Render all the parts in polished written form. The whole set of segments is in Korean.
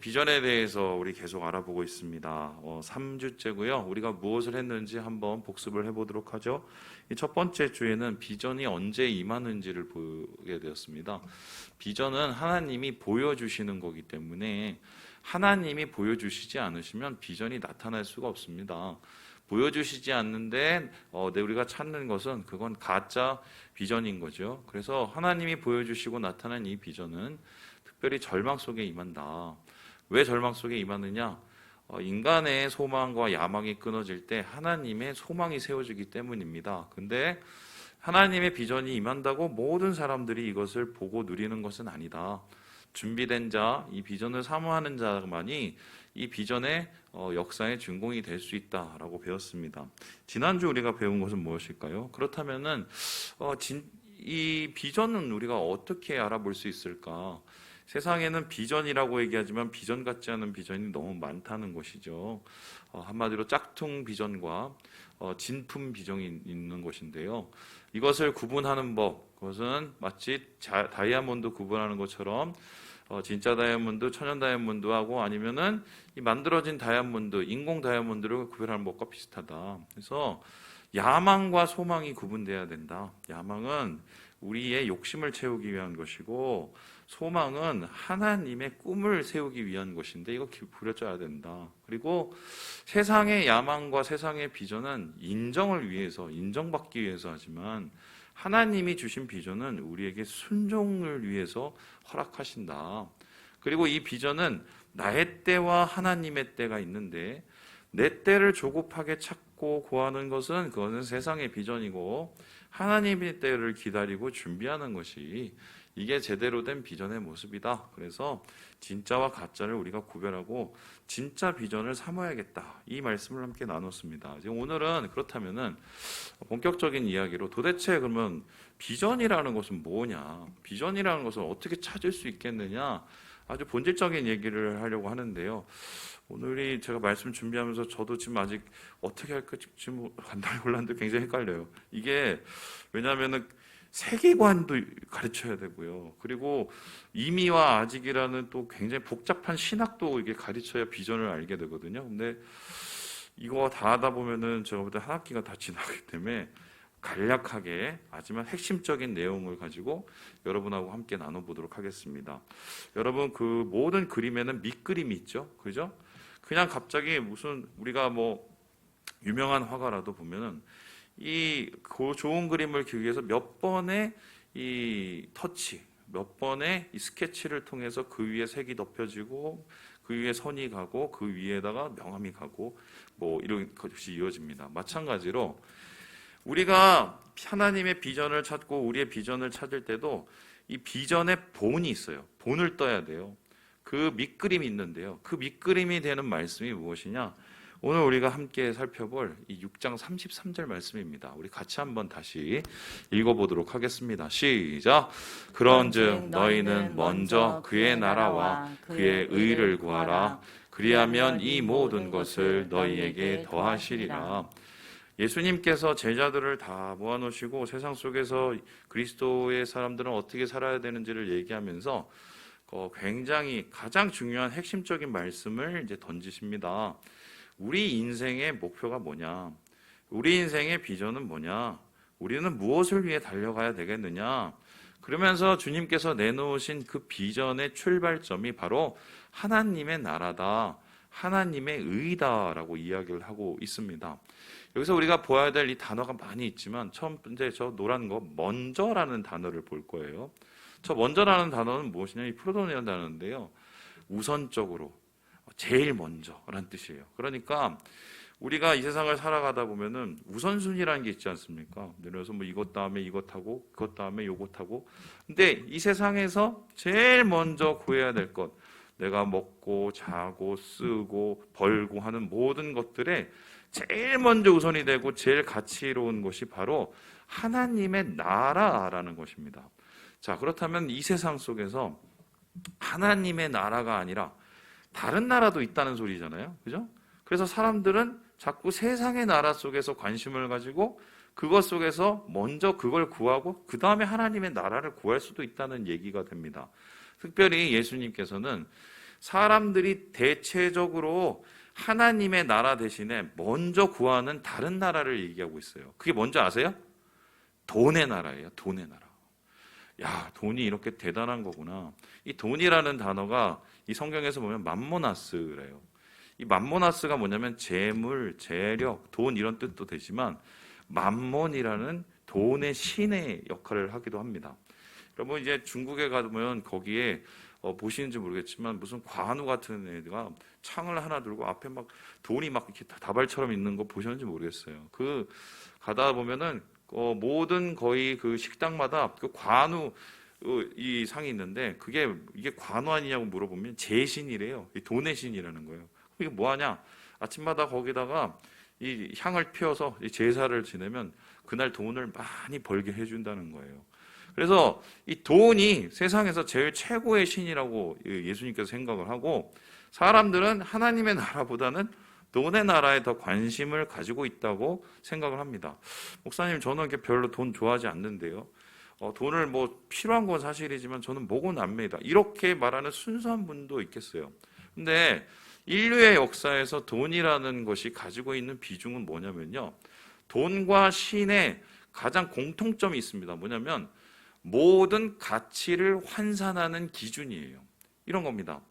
비전에 대해서 우리 계속 알아보고 있습니다. 3주째고요. 우리가 무엇을 했는지 한번 복습을 해보도록 하죠. 첫 번째 주에는 비전이 언제 임하는지를 보게 되었습니다. 비전은 하나님이 보여주시는 거기 때문에 하나님이 보여주시지 않으시면 비전이 나타날 수가 없습니다. 보여주시지 않는데 우리가 찾는 것은 그건 가짜 비전인 거죠. 그래서 하나님이 보여주시고 나타난 이 비전은 특별히 절망 속에 임한다. 왜 절망 속에 임하느냐? 인간의 소망과 야망이 끊어질 때 하나님의 소망이 세워지기 때문입니다. 근데 하나님의 비전이 임한다고 모든 사람들이 이것을 보고 누리는 것은 아니다. 준비된 자, 이 비전을 사모하는 자만이 이 비전의 역사의 준공이 될 수 있다라고 배웠습니다. 지난주 우리가 배운 것은 무엇일까요? 그렇다면은 이 비전은 우리가 어떻게 알아볼 수 있을까? 세상에는 비전이라고 얘기하지만 비전 같지 않은 비전이 너무 많다는 것이죠. 한마디로 짝퉁 비전과 진품 비전이 있는 것인데요. 이것을 구분하는 법, 그것은 마치 다이아몬드 구분하는 것처럼 진짜 다이아몬드, 천연 다이아몬드하고 아니면은 이 만들어진 다이아몬드, 인공 다이아몬드를 구별하는 법과 비슷하다. 그래서 야망과 소망이 구분돼야 된다. 야망은 우리의 욕심을 채우기 위한 것이고 소망은 하나님의 꿈을 세우기 위한 것인데 이거 부려져야 된다. 그리고 세상의 야망과 세상의 비전은 인정을 위해서, 인정받기 위해서 하지만 하나님이 주신 비전은 우리에게 순종을 위해서 허락하신다. 그리고 이 비전은 나의 때와 하나님의 때가 있는데 내 때를 조급하게 찾고 구하는 것은 그것은 세상의 비전이고 하나님의 때를 기다리고 준비하는 것이 이게 제대로 된 비전의 모습이다. 그래서 진짜와 가짜를 우리가 구별하고 진짜 비전을 삼아야겠다. 이 말씀을 함께 나눴습니다. 지금 오늘은 그렇다면은 본격적인 이야기로 도대체 그러면 비전이라는 것은 뭐냐? 비전이라는 것을 어떻게 찾을 수 있겠느냐? 아주 본질적인 얘기를 하려고 하는데요. 오늘이 제가 말씀 준비하면서 저도 지금 아직 어떻게 할까 지금 간단히 골랐는데 굉장히 헷갈려요. 이게 왜냐하면은 세계관도 가르쳐야 되고요. 그리고 이미와 아직이라는 또 굉장히 복잡한 신학도 이게 가르쳐야 비전을 알게 되거든요. 근데 이거 다 하다 보면은 제가 볼 때 한 학기가 다 지나기 때문에 간략하게 하지만 핵심적인 내용을 가지고 여러분하고 함께 나눠보도록 하겠습니다. 여러분 그 모든 그림에는 밑그림이 있죠, 그죠? 그냥 갑자기 무슨 우리가 뭐 유명한 화가라도 보면은 이 좋은 그림을 그리기 위해서 몇 번의 이 터치, 몇 번의 이 스케치를 통해서 그 위에 색이 덮여지고 그 위에 선이 가고 그 위에다가 명암이 가고 뭐 이런 것이 이어집니다. 마찬가지로 우리가 하나님의 비전을 찾고 우리의 비전을 찾을 때도 이 비전의 본이 있어요. 본을 떠야 돼요. 그 밑그림이 있는데요. 그 밑그림이 되는 말씀이 무엇이냐? 오늘 우리가 함께 살펴볼 이 6장 33절 말씀입니다. 우리 같이 한번 다시 읽어보도록 하겠습니다. 시작! 그런즉 너희는 먼저 그의 나라와 그의 의를 구하라. 그리하면 이 모든 것을 너희에게 더하시리라. 예수님께서 제자들을 다 모아놓으시고 세상 속에서 그리스도의 사람들은 어떻게 살아야 되는지를 얘기하면서 굉장히 가장 중요한 핵심적인 말씀을 이제 던지십니다. 우리 인생의 목표가 뭐냐? 우리 인생의 비전은 뭐냐? 우리는 무엇을 위해 달려가야 되겠느냐? 그러면서 주님께서 내놓으신 그 비전의 출발점이 바로 하나님의 나라다, 하나님의 의다라고 이야기를 하고 있습니다. 여기서 우리가 보아야 될 이 단어가 많이 있지만 처음 번째 저 노란 거 먼저라는 단어를 볼 거예요. 저 먼저라는 단어는 무엇이냐? 이 프로토네라는 단어인데요. 우선적으로, 제일 먼저라는 뜻이에요. 그러니까 우리가 이 세상을 살아가다 보면은 우선순위라는 게 있지 않습니까? 예를 들어서 뭐 이것 다음에 이것 하고 그것 다음에 요것 하고. 근데 이 세상에서 제일 먼저 구해야 될 것, 내가 먹고 자고 쓰고 벌고 하는 모든 것들에 제일 먼저 우선이 되고 제일 가치로운 것이 바로 하나님의 나라라는 것입니다. 자, 그렇다면 이 세상 속에서 하나님의 나라가 아니라 다른 나라도 있다는 소리잖아요. 그죠? 그래서 사람들은 자꾸 세상의 나라 속에서 관심을 가지고 그것 속에서 먼저 그걸 구하고 그 다음에 하나님의 나라를 구할 수도 있다는 얘기가 됩니다. 특별히 예수님께서는 사람들이 대체적으로 하나님의 나라 대신에 먼저 구하는 다른 나라를 얘기하고 있어요. 그게 뭔지 아세요? 돈의 나라예요. 돈의 나라. 야, 돈이 이렇게 대단한 거구나. 이 돈이라는 단어가 이 성경에서 보면 맘모나스래요. 이 맘모나스가 뭐냐면 재물, 재력, 돈 이런 뜻도 되지만 맘몬이라는 돈의 신의 역할을 하기도 합니다. 여러분 이제 중국에 가면 거기에 보시는지 모르겠지만 무슨 관우 같은 애가 창을 하나 들고 앞에 막 돈이 막 이렇게 다발처럼 있는 거 보셨는지 모르겠어요. 그 가다 보면은 모든 거의 그 식당마다 그 관우 이 상이 있는데 이게 관우 아니냐고 물어보면 제신이래요. 이 돈의 신이라는 거예요. 이게 뭐 하냐? 아침마다 거기다가 이 향을 피워서 이 제사를 지내면 그날 돈을 많이 벌게 해준다는 거예요. 그래서 이 돈이 세상에서 제일 최고의 신이라고 예수님께서 생각을 하고 사람들은 하나님의 나라보다는 돈의 나라에 더 관심을 가지고 있다고 생각을 합니다. 목사님, 저는 이렇게 별로 돈 좋아하지 않는데요. 돈을 뭐 필요한 건 사실이지만 저는 목은 안 매이다. 이렇게 말하는 순수한 분도 있겠어요. 근데 인류의 역사에서 돈이라는 것이 가지고 있는 비중은 뭐냐면요. 돈과 신의 가장 공통점이 있습니다. 뭐냐면 모든 가치를 환산하는 기준이에요. 이런 겁니다.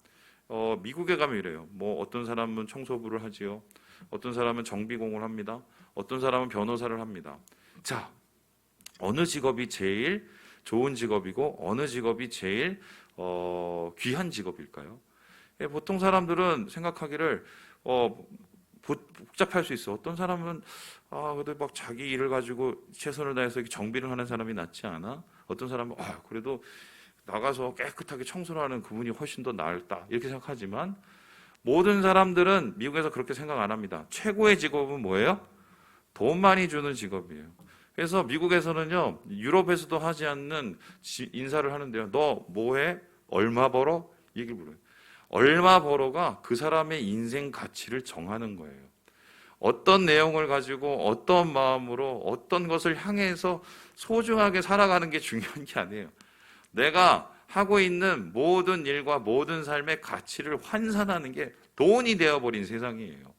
미국에 가면 이래요. 뭐 어떤 사람은 청소부를 하지요. 어떤 사람은 정비공을 합니다. 어떤 사람은 변호사를 합니다. 자, 어느 직업이 제일 좋은 직업이고 어느 직업이 제일 귀한 직업일까요? 보통 사람들은 생각하기를 복잡할 수 있어. 어떤 사람은 그래도 막 자기 일을 가지고 최선을 다해서 정비를 하는 사람이 낫지 않아? 어떤 사람은 그래도 나가서 깨끗하게 청소를 하는 그분이 훨씬 더 나을다 이렇게 생각하지만 모든 사람들은 미국에서 그렇게 생각 안 합니다. 최고의 직업은 뭐예요? 돈 많이 주는 직업이에요. 그래서 미국에서는요, 유럽에서도 하지 않는 인사를 하는데요. 너 뭐해? 얼마 벌어? 얘기를 물어요. 얼마 벌어가 그 사람의 인생 가치를 정하는 거예요. 어떤 내용을 가지고 어떤 마음으로 어떤 것을 향해서 소중하게 살아가는 게 중요한 게 아니에요. 내가 하고 있는 모든 일과 모든 삶의 가치를 환산하는 게 돈이 되어버린 세상이에요.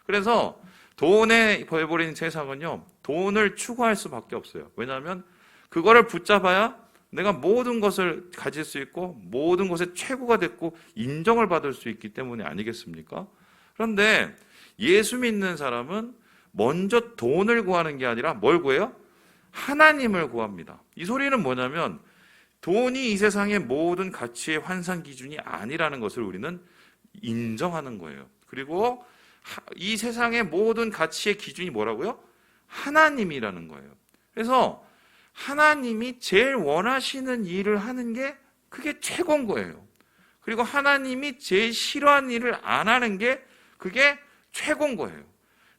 그래서 돈에 되어버린 세상은요, 돈을 추구할 수밖에 없어요. 왜냐하면 그거를 붙잡아야 내가 모든 것을 가질 수 있고 모든 것의 최고가 됐고 인정을 받을 수 있기 때문에 아니겠습니까? 그런데 예수 믿는 사람은 먼저 돈을 구하는 게 아니라 뭘 구해요? 하나님을 구합니다. 이 소리는 뭐냐면 돈이 이 세상의 모든 가치의 환산 기준이 아니라는 것을 우리는 인정하는 거예요. 그리고 이 세상의 모든 가치의 기준이 뭐라고요? 하나님이라는 거예요. 그래서 하나님이 제일 원하시는 일을 하는 게 그게 최고인 거예요. 그리고 하나님이 제일 싫어하는 일을 안 하는 게 그게 최고인 거예요.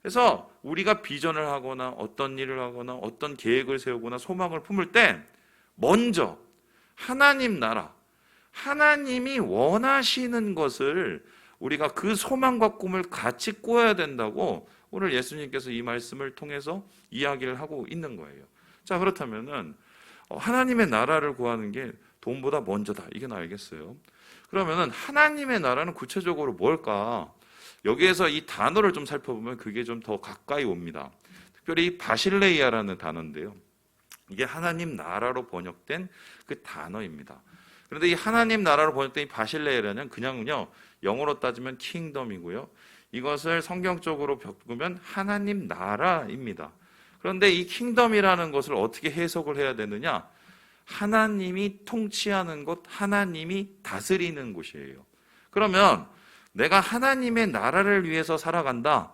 그래서 우리가 비전을 하거나 어떤 일을 하거나 어떤 계획을 세우거나 소망을 품을 때 먼저 하나님 나라, 하나님이 원하시는 것을 우리가 그 소망과 꿈을 같이 꾸어야 된다고 오늘 예수님께서 이 말씀을 통해서 이야기를 하고 있는 거예요. 자, 그렇다면은 하나님의 나라를 구하는 게 돈보다 먼저다. 이건 알겠어요. 그러면은 하나님의 나라는 구체적으로 뭘까? 여기에서 이 단어를 좀 살펴보면 그게 좀 더 가까이 옵니다. 특별히 바실레이아라는 단어인데요. 이게 하나님 나라로 번역된 그 단어입니다. 그런데 이 하나님 나라로 번역된 이 바실레이아는 그냥요, 영어로 따지면 킹덤이고요. 이것을 성경적으로 바꾸면 하나님 나라입니다. 그런데 이 킹덤이라는 것을 어떻게 해석을 해야 되느냐? 하나님이 통치하는 곳, 하나님이 다스리는 곳이에요. 그러면 내가 하나님의 나라를 위해서 살아간다.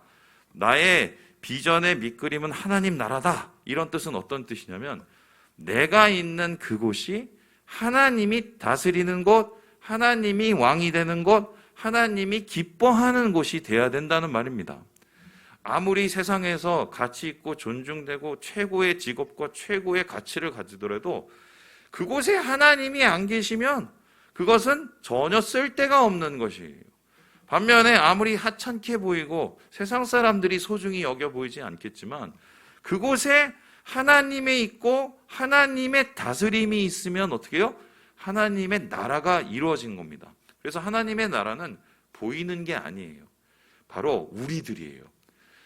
나의 비전의 밑그림은 하나님 나라다. 이런 뜻은 어떤 뜻이냐면 내가 있는 그곳이 하나님이 다스리는 곳, 하나님이 왕이 되는 곳, 하나님이 기뻐하는 곳이 돼야 된다는 말입니다. 아무리 세상에서 가치 있고 존중되고 최고의 직업과 최고의 가치를 가지더라도 그곳에 하나님이 안 계시면 그것은 전혀 쓸데가 없는 것이에요. 반면에 아무리 하찮게 보이고 세상 사람들이 소중히 여겨 보이지 않겠지만 그곳에 하나님이 있고 하나님의 다스림이 있으면 어떻게 해요? 하나님의 나라가 이루어진 겁니다. 그래서 하나님의 나라는 보이는 게 아니에요. 바로 우리들이에요.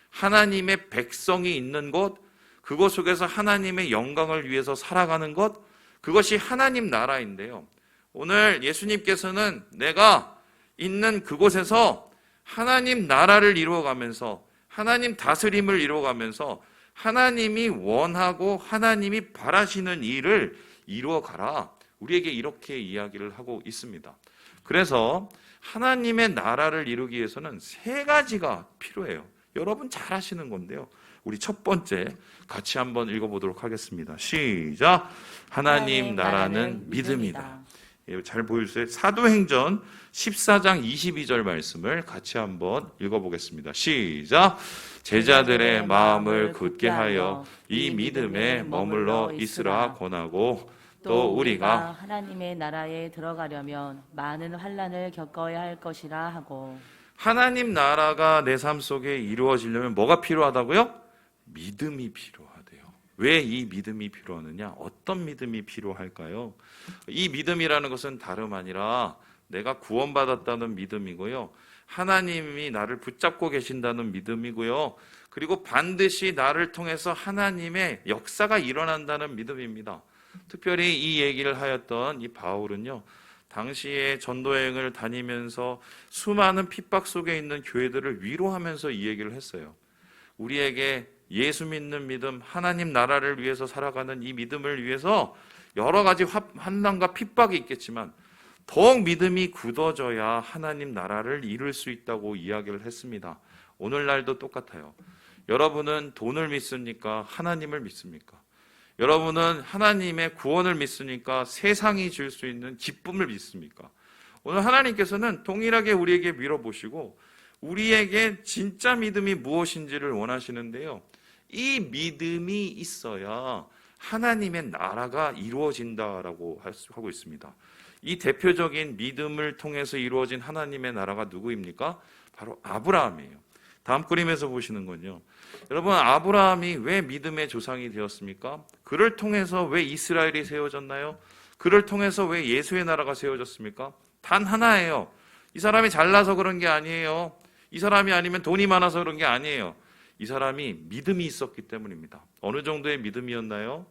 하나님의 백성이 있는 곳, 그곳 속에서 하나님의 영광을 위해서 살아가는 것, 그것이 하나님 나라인데요. 오늘 예수님께서는 내가 있는 그곳에서 하나님 나라를 이루어가면서 하나님 다스림을 이루어가면서 하나님이 원하고 하나님이 바라시는 일을 이루어가라. 우리에게 이렇게 이야기를 하고 있습니다. 그래서 하나님의 나라를 이루기 위해서는 세 가지가 필요해요. 여러분 잘 아시는 건데요. 우리 첫 번째 같이 한번 읽어보도록 하겠습니다. 시작. 하나님 나라는 믿음이다. 잘 보여주세요. 사도행전 14장 22절 말씀을 같이 한번 읽어보겠습니다. 시작. 제자들의 마음을 굳게 하여 이 믿음에 머물러 있으라 권하고 또 우리가 하나님의 나라에 들어가려면 많은 환난을 겪어야 할 것이라 하고. 하나님 나라가 내 삶 속에 이루어지려면 뭐가 필요하다고요? 믿음이 필요하대요. 왜 이 믿음이 필요하느냐? 어떤 믿음이 필요할까요? 이 믿음이라는 것은 다름 아니라 내가 구원받았다는 믿음이고요. 하나님이 나를 붙잡고 계신다는 믿음이고요. 그리고 반드시 나를 통해서 하나님의 역사가 일어난다는 믿음입니다. 특별히 이 얘기를 하였던 이 바울은요, 당시에 전도여행을 다니면서 수많은 핍박 속에 있는 교회들을 위로하면서 이 얘기를 했어요. 우리에게 예수 믿는 믿음, 하나님 나라를 위해서 살아가는 이 믿음을 위해서 여러 가지 환난과 핍박이 있겠지만 더욱 믿음이 굳어져야 하나님 나라를 이룰 수 있다고 이야기를 했습니다. 오늘날도 똑같아요. 여러분은 돈을 믿습니까? 하나님을 믿습니까? 여러분은 하나님의 구원을 믿습니까? 세상이 줄 수 있는 기쁨을 믿습니까? 오늘 하나님께서는 동일하게 우리에게 밀어보시고 우리에게 진짜 믿음이 무엇인지를 원하시는데요. 이 믿음이 있어야 하나님의 나라가 이루어진다라고 하고 있습니다. 이 대표적인 믿음을 통해서 이루어진 하나님의 나라가 누구입니까? 바로 아브라함이에요. 다음 그림에서 보시는 건요. 여러분, 아브라함이 왜 믿음의 조상이 되었습니까? 그를 통해서 왜 이스라엘이 세워졌나요? 그를 통해서 왜 예수의 나라가 세워졌습니까? 단 하나예요. 이 사람이 잘나서 그런 게 아니에요. 이 사람이 아니면 돈이 많아서 그런 게 아니에요. 이 사람이 믿음이 있었기 때문입니다. 어느 정도의 믿음이었나요?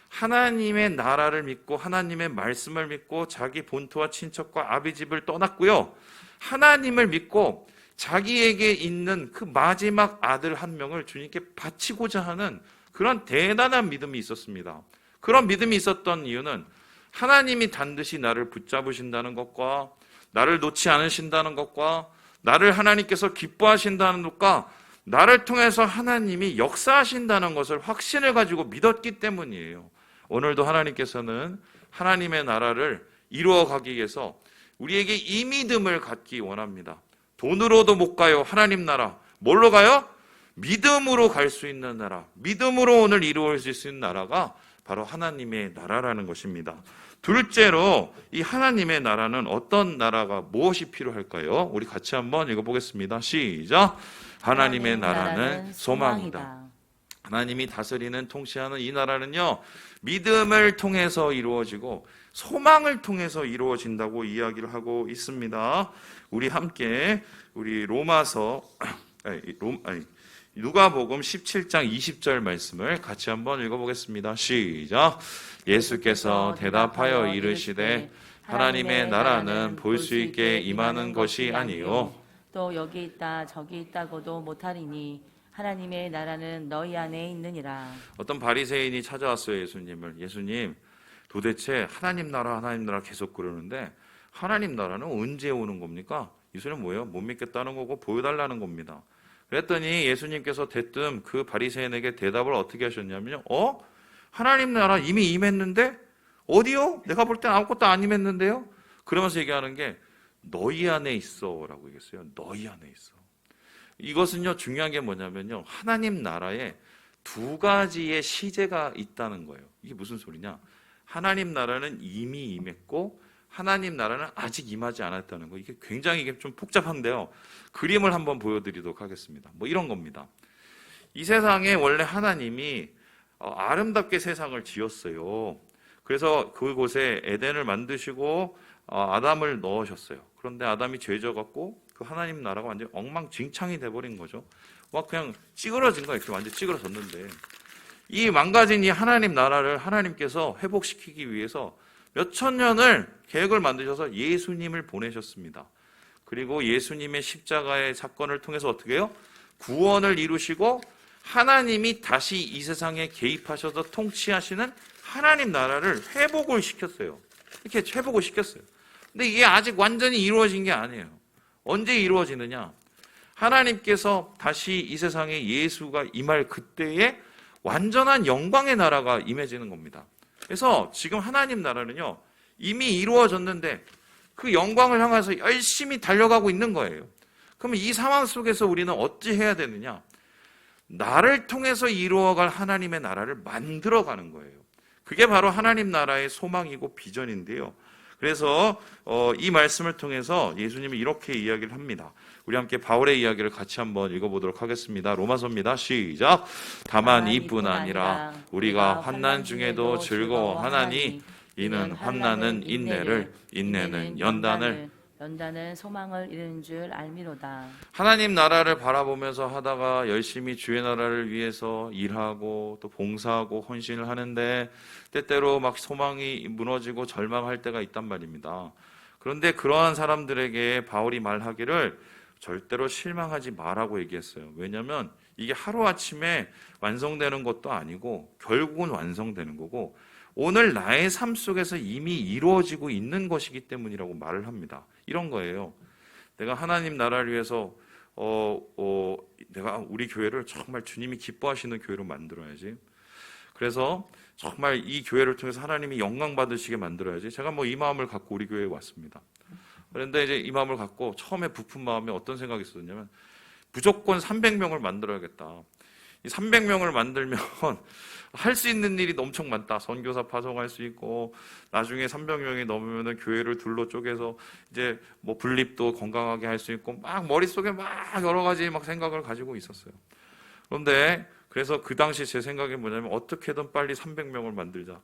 하나님의 나라를 믿고 하나님의 말씀을 믿고 자기 본토와 친척과 아비 집을 떠났고요. 하나님을 믿고 자기에게 있는 그 마지막 아들 한 명을 주님께 바치고자 하는 그런 대단한 믿음이 있었습니다. 그런 믿음이 있었던 이유는 하나님이 반드시 나를 붙잡으신다는 것과 나를 놓지 않으신다는 것과 나를 하나님께서 기뻐하신다는 것과 나를 통해서 하나님이 역사하신다는 것을 확신을 가지고 믿었기 때문이에요. 오늘도 하나님께서는 하나님의 나라를 이루어가기 위해서 우리에게 이 믿음을 갖기 원합니다. 돈으로도 못 가요. 하나님 나라. 뭘로 가요? 믿음으로 갈 수 있는 나라. 믿음으로 오늘 이루어질 수 있는 나라가 바로 하나님의 나라라는 것입니다. 둘째로 이 하나님의 나라는 어떤 나라가 무엇이 필요할까요? 우리 같이 한번 읽어보겠습니다. 시작. 하나님의 나라는 소망이다. 하나님이 다스리는 통치하는 이 나라는요, 믿음을 통해서 이루어지고 소망을 통해서 이루어진다고 이야기를 하고 있습니다. 우리 함께 우리 누가복음 17장 20절 말씀을 같이 한번 읽어보겠습니다. 시작. 예수께서 대답하여 이르시되 하나님의 나라는 볼 수 있게 임하는 것이 아니요 또 여기 있다 저기 있다고도 못하리니 하나님의 나라는 너희 안에 있느니라. 어떤 바리새인이 찾아왔어요. 예수님을. 예수님, 도대체 하나님 나라 계속 그러는데 하나님 나라는 언제 오는 겁니까? 이 소리는 뭐예요? 못 믿겠다는 거고 보여달라는 겁니다. 그랬더니 예수님께서 대뜸 그 바리새인에게 대답을 어떻게 하셨냐면요. 하나님 나라 이미 임했는데? 어디요? 내가 볼 땐 아무것도 안 임했는데요? 그러면서 얘기하는 게 너희 안에 있어 라고 얘기했어요. 너희 안에 있어. 이것은요, 중요한 게 뭐냐면요, 하나님 나라에 두 가지의 시제가 있다는 거예요. 이게 무슨 소리냐? 하나님 나라는 이미 임했고 하나님 나라는 아직 임하지 않았다는 거. 이게 굉장히 좀 복잡한데요. 그림을 한번 보여드리도록 하겠습니다. 뭐 이런 겁니다. 이 세상에 원래 하나님이 아름답게 세상을 지었어요. 그래서 그곳에 에덴을 만드시고 아담을 넣으셨어요. 그런데 아담이 죄져갖고 그 하나님 나라가 완전 엉망진창이 돼버린 거죠. 막 그냥 찌그러진 거예요. 이렇게 완전 찌그러졌는데 이 망가진 이 하나님 나라를 하나님께서 회복시키기 위해서 몇천 년을 계획을 만드셔서 예수님을 보내셨습니다. 그리고 예수님의 십자가의 사건을 통해서 어떻게 해요? 구원을 이루시고 하나님이 다시 이 세상에 개입하셔서 통치하시는 하나님 나라를 회복을 시켰어요. 이렇게 회복을 시켰어요. 근데 이게 아직 완전히 이루어진 게 아니에요. 언제 이루어지느냐? 하나님께서 다시 이 세상에 예수가 임할 그때에 완전한 영광의 나라가 임해지는 겁니다. 그래서 지금 하나님 나라는요, 이미 이루어졌는데 그 영광을 향해서 열심히 달려가고 있는 거예요. 그러면 이 상황 속에서 우리는 어찌 해야 되느냐? 나를 통해서 이루어갈 하나님의 나라를 만들어가는 거예요. 그게 바로 하나님 나라의 소망이고 비전인데요. 그래서 이 말씀을 통해서 예수님이 이렇게 이야기를 합니다. 우리 함께 바울의 이야기를 같이 한번 읽어보도록 하겠습니다. 로마서입니다. 시작. 다만 이뿐 아니라 우리가 환난 중에도 즐거워하나니 이는 환난은 인내를, 인내는 연단을, 연단은 소망을 이루는 줄 알미로다. 하나님 나라를 바라보면서 하다가 열심히 주의 나라를 위해서 일하고 또 봉사하고 헌신을 하는데 때때로 막 소망이 무너지고 절망할 때가 있단 말입니다. 그런데 그러한 사람들에게 바울이 말하기를 절대로 실망하지 말라고 얘기했어요. 왜냐하면 이게 하루아침에 완성되는 것도 아니고 결국은 완성되는 거고 오늘 나의 삶 속에서 이미 이루어지고 있는 것이기 때문이라고 말을 합니다. 이런 거예요. 내가 하나님 나라를 위해서 내가 우리 교회를 정말 주님이 기뻐하시는 교회로 만들어야지. 그래서 정말 이 교회를 통해서 하나님이 영광 받으시게 만들어야지. 제가 이 마음을 갖고 우리 교회에 왔습니다. 그런데 이제 이 마음을 갖고 처음에 부푼 마음에 어떤 생각이 있었냐면 무조건 300명을 만들어야겠다. 이 300명을 만들면 할 수 있는 일이 엄청 많다. 선교사 파송할 수 있고 나중에 300명이 넘으면 교회를 둘로 쪼개서 이제 분립도 건강하게 할 수 있고 막 머릿속에 막 여러 가지 막 생각을 가지고 있었어요. 그런데 그래서 그 당시 제 생각이 뭐냐면 어떻게든 빨리 300명을 만들자.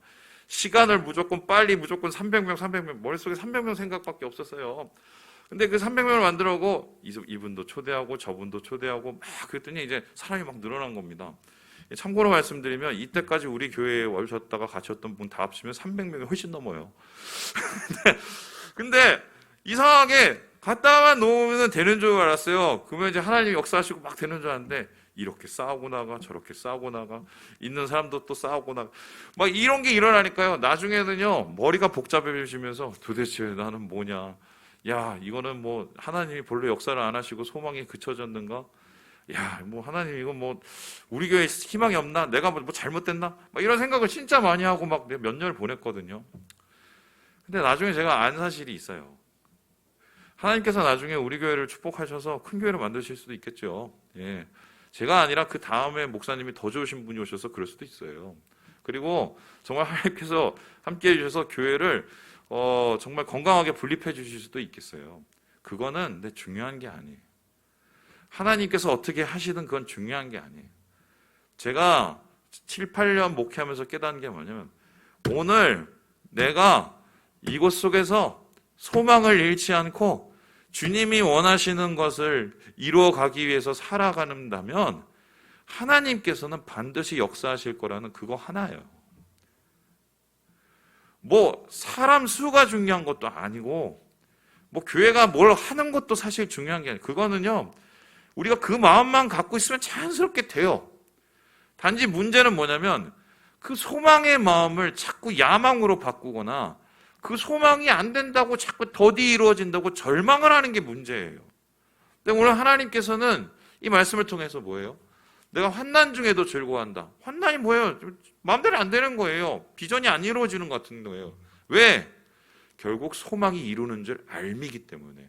시간을 무조건 빨리 무조건 300명 머릿속에 300명 생각밖에 없었어요. 근데 그 300명을 만들어고 이분도 초대하고 저분도 초대하고 막 그랬더니 이제 사람이 막 늘어난 겁니다. 참고로 말씀드리면 이때까지 우리 교회에 오셨다가 갇혔던 분 다 합치면 300명이 훨씬 넘어요. 근데 이상하게 갖다만 놓으면 되는 줄 알았어요. 그러면 이제 하나님이 역사하시고 막 되는 줄 알았는데 이렇게 싸우고 나가 저렇게 싸우고 나가 있는 사람도 또 싸우고 나가 막 이런 게 일어나니까요. 나중에는요 머리가 복잡해지면서 도대체 나는 뭐냐. 야 이거는 하나님이 별로 역사를 안 하시고 소망이 그쳐졌는가. 야, 하나님 이거 우리 교회에 희망이 없나? 내가 잘못됐나? 막 이런 생각을 진짜 많이 하고 막 몇 년을 보냈거든요. 근데 나중에 제가 안 사실이 있어요. 하나님께서 나중에 우리 교회를 축복하셔서 큰 교회를 만드실 수도 있겠죠. 예. 제가 아니라 그 다음에 목사님이 더 좋으신 분이 오셔서 그럴 수도 있어요. 그리고 정말 하나님께서 함께 해주셔서 교회를 정말 건강하게 분립해 주실 수도 있겠어요. 그거는 근데 중요한 게 아니에요. 하나님께서 어떻게 하시든 그건 중요한 게 아니에요. 제가 7, 8년 목회하면서 깨닫는 게 뭐냐면 오늘 내가 이곳 속에서 소망을 잃지 않고 주님이 원하시는 것을 이루어가기 위해서 살아간다면 하나님께서는 반드시 역사하실 거라는 그거 하나예요. 사람 수가 중요한 것도 아니고 교회가 뭘 하는 것도 사실 중요한 게 아니에요. 그거는요 우리가 그 마음만 갖고 있으면 자연스럽게 돼요. 단지 문제는 뭐냐면 그 소망의 마음을 자꾸 야망으로 바꾸거나 그 소망이 안 된다고 자꾸 더디 이루어진다고 절망을 하는 게 문제예요. 근데 오늘 하나님께서는 이 말씀을 통해서 뭐예요? 내가 환난 중에도 즐거워한다. 환난이 뭐예요? 마음대로 안 되는 거예요. 비전이 안 이루어지는 것 같은 거예요. 왜? 결국 소망이 이루는 줄 알미기 때문에.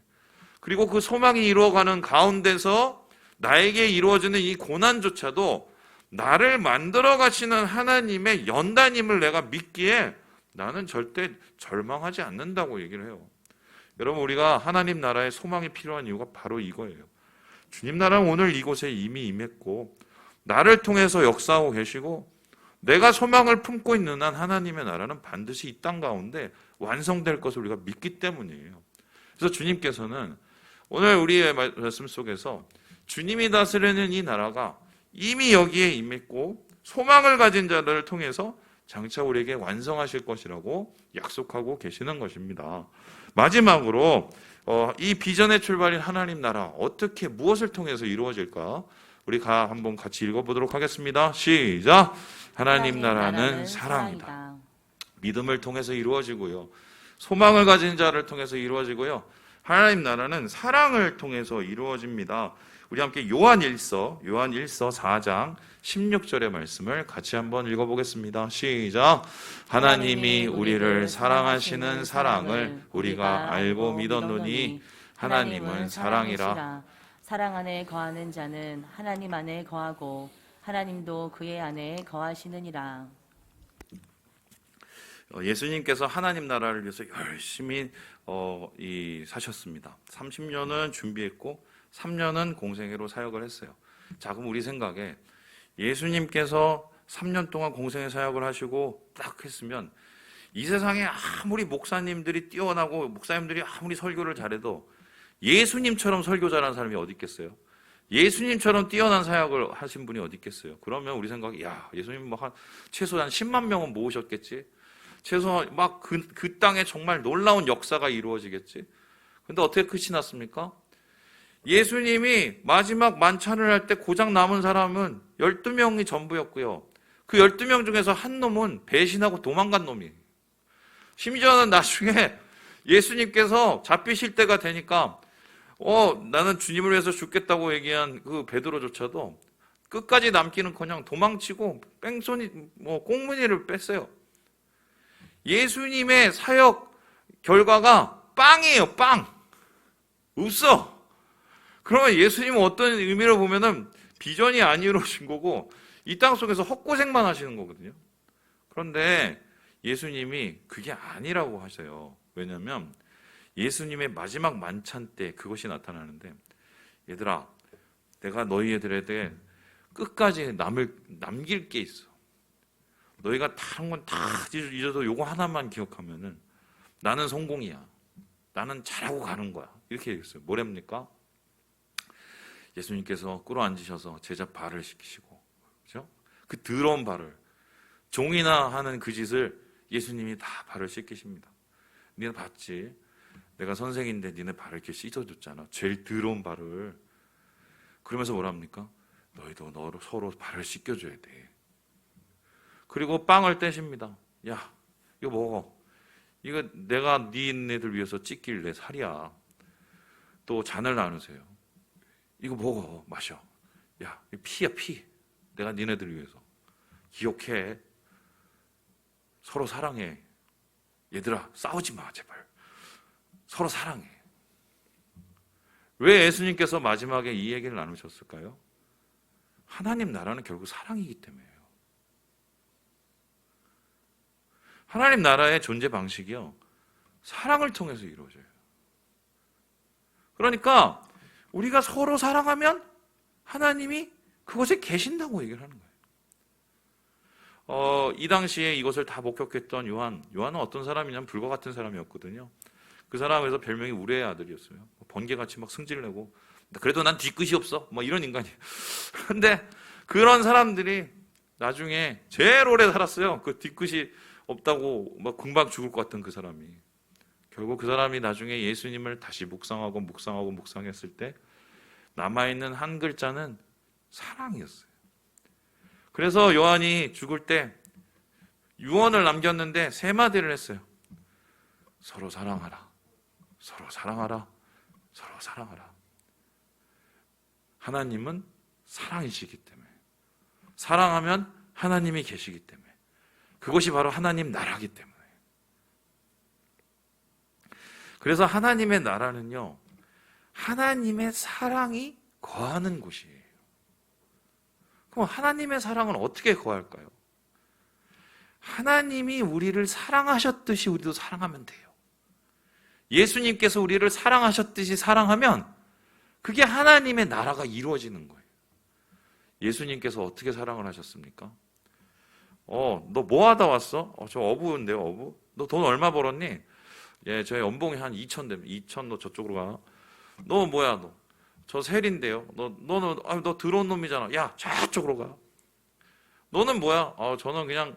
그리고 그 소망이 이루어가는 가운데서 나에게 이루어지는 이 고난조차도 나를 만들어 가시는 하나님의 연단임을 내가 믿기에 나는 절대 절망하지 않는다고 얘기를 해요. 여러분 우리가 하나님 나라의 소망이 필요한 이유가 바로 이거예요. 주님 나라는 오늘 이곳에 이미 임했고 나를 통해서 역사하고 계시고 내가 소망을 품고 있는 한 하나님의 나라는 반드시 이 땅 가운데 완성될 것을 우리가 믿기 때문이에요. 그래서 주님께서는 오늘 우리의 말씀 속에서 주님이 다스리는 이 나라가 이미 여기에 임했고 소망을 가진 자들을 통해서 장차 우리에게 완성하실 것이라고 약속하고 계시는 것입니다. 마지막으로 이 비전의 출발인 하나님 나라 어떻게 무엇을 통해서 이루어질까? 우리가 한번 같이 읽어보도록 하겠습니다. 시작! 하나님 나라는 사랑이다. 믿음을 통해서 이루어지고요. 소망을 가진 자를 통해서 이루어지고요. 하나님 나라는 사랑을 통해서 이루어집니다. 우리 함께 요한일서 4장 16절의 말씀을 같이 한번 읽어보겠습니다. 시작! 하나님이 우리를 사랑하시는 사랑을 우리가 알고 믿었노니 하나님은 사랑이라. 사랑 안에 거하는 자는 하나님 안에 거하고 하나님도 그의 안에 거하시느니라. 예수님께서 하나님 나라를 위해서 열심히 사셨습니다. 30년은 준비했고 3년은 공생애로 사역을 했어요. 자, 그럼 우리 생각에 예수님께서 3년 동안 공생애 사역을 하시고 딱 했으면 이 세상에 아무리 목사님들이 뛰어나고 목사님들이 아무리 설교를 잘해도 예수님처럼 설교 잘하는 사람이 어디 있겠어요? 예수님처럼 뛰어난 사역을 하신 분이 어디 있겠어요? 그러면 우리 생각에 예수님 최소 한 10만 명은 모으셨겠지? 최소 그 땅에 정말 놀라운 역사가 이루어지겠지? 근데 어떻게 끝이 났습니까? 예수님이 마지막 만찬을 할 때 고작 남은 사람은 12명이 전부였고요. 그 12명 중에서 한 놈은 배신하고 도망간 놈이. 심지어는 나중에 예수님께서 잡히실 때가 되니까 나는 주님을 위해서 죽겠다고 얘기한 그 베드로조차도 끝까지 남기는커녕 도망치고 뺑소니 꽁무니를 뺐어요. 예수님의 사역 결과가 빵이에요. 빵. 없어. 그러면 예수님은 어떤 의미로 보면은 비전이 안 이루어진 거고 이 땅 속에서 헛고생만 하시는 거거든요. 그런데 예수님이 그게 아니라고 하세요. 왜냐하면 예수님의 마지막 만찬 때 그것이 나타나는데, 얘들아, 내가 너희들에게 끝까지 남길 게 있어. 너희가 다른 건 다 잊어도 요거 하나만 기억하면은 나는 성공이야. 나는 잘하고 가는 거야. 이렇게 얘기했어요. 뭐랍니까? 예수님께서 꿇어앉으셔서 제자 발을 씻기시고, 그죠? 그 더러운 발을, 종이나 하는 그 짓을 예수님이 다 발을 씻기십니다. 니네 봤지? 내가 선생인데 니네 발을 이렇게 씻어줬잖아. 제일 더러운 발을. 그러면서 뭐랍니까? 너희도 서로 발을 씻겨줘야 돼. 그리고 빵을 떼십니다. 야, 이거 먹어. 이거 내가 니네들 위해서 찢길 내 살이야. 또 잔을 나누세요. 이거 먹어, 마셔. 야, 이거 피야, 피. 내가 니네들 위해서. 기억해. 서로 사랑해. 얘들아, 싸우지 마, 제발. 서로 사랑해. 왜 예수님께서 마지막에 이 얘기를 나누셨을까요? 하나님 나라는 결국 사랑이기 때문이에요. 하나님 나라의 존재 방식이요, 사랑을 통해서 이루어져요. 그러니까 우리가 서로 사랑하면 하나님이 그곳에 계신다고 얘기를 하는 거예요. 이 당시에 이것을 다 목격했던 요한은 어떤 사람이냐면 불과 같은 사람이었거든요. 그 사람에서 별명이 우레의 아들이었어요. 번개같이 막 승질내고, 그래도 난 뒤끝이 없어, 이런 인간이에요. 근데 그런 사람들이 나중에 제일 오래 살았어요. 그 뒤끝이 없다고 금방 죽을 것 같은 그 사람이. 결국 그 사람이 나중에 예수님을 다시 묵상했을 때 남아있는 한 글자는 사랑이었어요. 그래서 요한이 죽을 때 유언을 남겼는데 세 마디를 했어요. 서로 사랑하라. 서로 사랑하라. 서로 사랑하라. 하나님은 사랑이시기 때문에, 사랑하면 하나님이 계시기 때문에, 그것이 바로 하나님 나라기 때문에. 그래서 하나님의 나라는요, 하나님의 사랑이 거하는 곳이에요. 그럼 하나님의 사랑은 어떻게 거할까요? 하나님이 우리를 사랑하셨듯이 우리도 사랑하면 돼요. 예수님께서 우리를 사랑하셨듯이 사랑하면 그게 하나님의 나라가 이루어지는 거예요. 예수님께서 어떻게 사랑을 하셨습니까? 너 뭐 하다 왔어? 저 어부인데요, 어부. 너 돈 얼마 벌었니? 예, 저희 연봉이 한 2천 되면 2천 너 저쪽으로 가. 너 뭐야 너? 저 셀인데요. 너 들어온 놈이잖아. 야, 저쪽으로 가. 너는 뭐야? 저는 그냥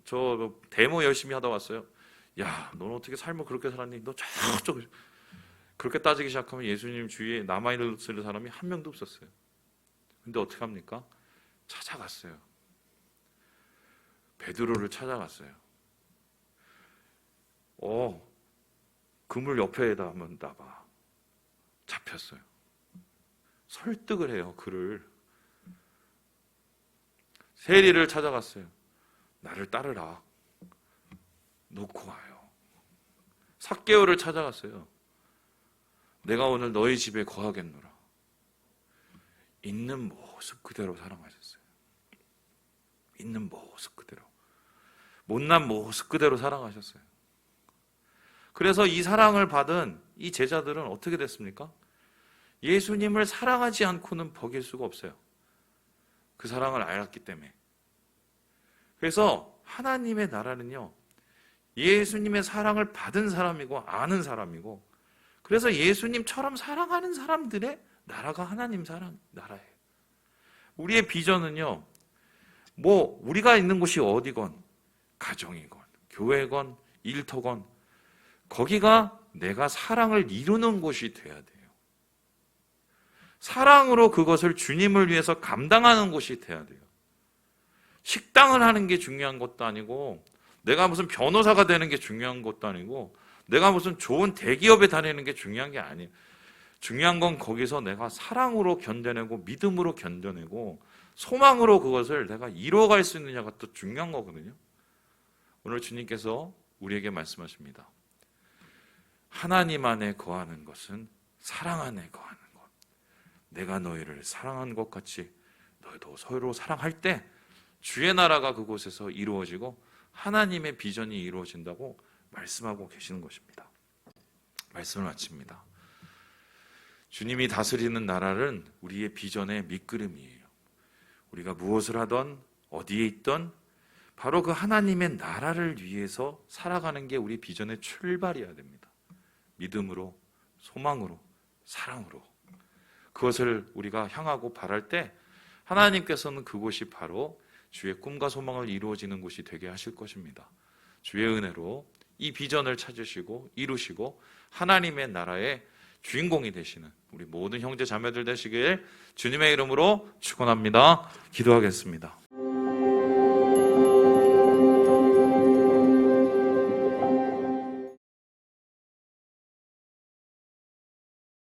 저 데모 열심히 하다 왔어요. 야, 너는 어떻게 삶을 그렇게 살았니? 너 저쪽. 그렇게 따지기 시작하면 예수님 주위에 남아있을 사람이 한 명도 없었어요. 근데 어떻게 합니까? 찾아갔어요. 베드로를 찾아갔어요. 그물 옆에다 한번 놔봐. 잡혔어요. 설득을 해요, 그를. 세리를 찾아갔어요. 나를 따르라. 놓고 와요. 삭개오를 찾아갔어요. 내가 오늘 너희 집에 거하겠노라. 있는 모습 그대로 사랑하셨어요. 있는 모습 그대로. 못난 모습 그대로 사랑하셨어요. 그래서 이 사랑을 받은 이 제자들은 어떻게 됐습니까? 예수님을 사랑하지 않고는 버길 수가 없어요. 그 사랑을 알았기 때문에. 그래서 하나님의 나라는요, 예수님의 사랑을 받은 사람이고 아는 사람이고, 그래서 예수님처럼 사랑하는 사람들의 나라가 하나님 나라예요. 우리의 비전은요, 우리가 있는 곳이 어디건, 가정이건, 교회건, 일터건, 거기가 내가 사랑을 이루는 곳이 돼야 돼요. 사랑으로 그것을 주님을 위해서 감당하는 곳이 돼야 돼요. 식당을 하는 게 중요한 것도 아니고, 내가 무슨 변호사가 되는 게 중요한 것도 아니고, 내가 무슨 좋은 대기업에 다니는 게 중요한 게 아니에요. 중요한 건 거기서 내가 사랑으로 견뎌내고 믿음으로 견뎌내고 소망으로 그것을 내가 이루어갈 수 있느냐가 또 중요한 거거든요. 오늘 주님께서 우리에게 말씀하십니다. 하나님 안에 거하는 것은 사랑 안에 거하는 것. 내가 너희를 사랑한 것 같이 너희도 서로 사랑할 때 주의 나라가 그곳에서 이루어지고 하나님의 비전이 이루어진다고 말씀하고 계시는 것입니다. 말씀을 마칩니다. 주님이 다스리는 나라는 우리의 비전의 밑그림이에요. 우리가 무엇을 하던 어디에 있던 바로 그 하나님의 나라를 위해서 살아가는 게 우리 비전의 출발이어야 됩니다. 믿음으로, 소망으로, 사랑으로 그것을 우리가 향하고 바랄 때 하나님께서는 그곳이 바로 주의 꿈과 소망을 이루어지는 곳이 되게 하실 것입니다. 주의 은혜로 이 비전을 찾으시고 이루시고 하나님의 나라의 주인공이 되시는 우리 모든 형제 자매들 되시길 주님의 이름으로 축원합니다. 기도하겠습니다.